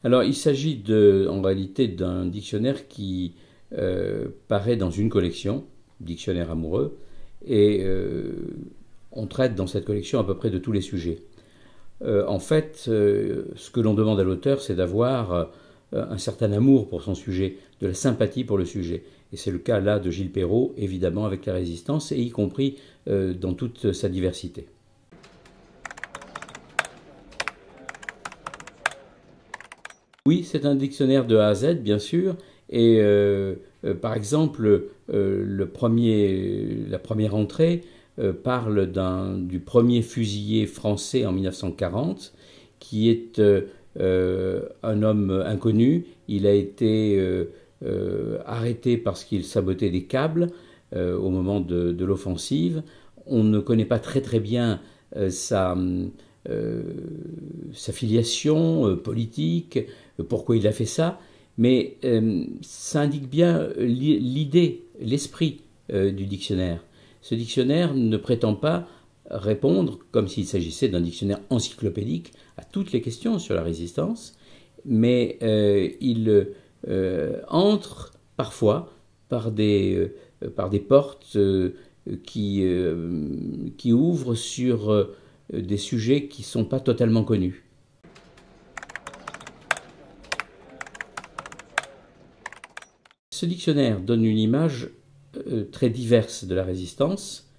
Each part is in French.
Alors, il s'agit en réalité d'un dictionnaire qui paraît dans une collection, Dictionnaire amoureux, et on traite dans cette collection à peu près de tous les sujets. En fait, ce que l'on demande à l'auteur, c'est d'avoir un certain amour pour son sujet, de la sympathie pour le sujet. Et c'est le cas là de Gilles Perrault, évidemment, avec la résistance, et y compris dans toute sa diversité. Oui, c'est un dictionnaire de A à Z, bien sûr, et par exemple, la première entrée parle du premier fusillé français en 1940, qui est un homme inconnu. Il a été arrêté parce qu'il sabotait des câbles au moment de l'offensive. On ne connaît pas très très bien sa filiation politique, pourquoi il a fait ça, mais ça indique bien l'idée, l'esprit du dictionnaire. Ce dictionnaire ne prétend pas répondre, comme s'il s'agissait d'un dictionnaire encyclopédique, à toutes les questions sur la résistance, mais il entre parfois par des portes qui ouvrent sur des sujets qui ne sont pas totalement connus. Ce dictionnaire donne une image très diverse de la résistance,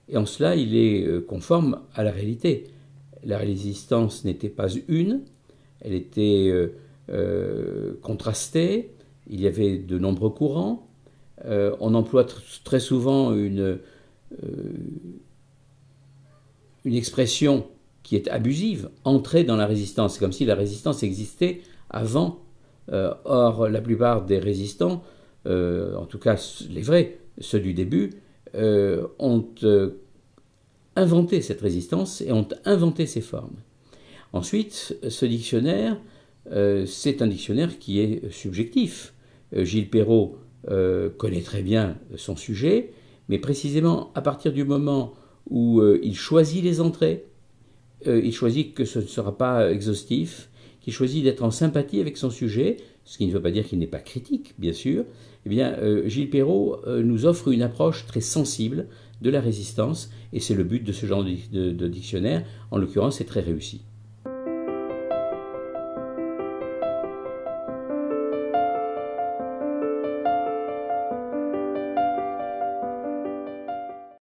et en cela il est conforme à la réalité. La résistance n'était pas une, elle était contrastée, il y avait de nombreux courants, on emploie très souvent une expression qui est abusive, entrer dans la résistance. C'est comme si la résistance existait avant. Or, la plupart des résistants, en tout cas les vrais, ceux du début, ont inventé cette résistance et ont inventé ses formes. Ensuite, ce dictionnaire, c'est un dictionnaire qui est subjectif. Gilles Perrault connaît très bien son sujet, mais précisément à partir du moment où il choisit les entrées, il choisit que ce ne sera pas exhaustif, qu'il choisit d'être en sympathie avec son sujet, ce qui ne veut pas dire qu'il n'est pas critique, bien sûr. Eh bien, Gilles Perrault nous offre une approche très sensible de la résistance, et c'est le but de ce genre de dictionnaire. En l'occurrence, c'est très réussi.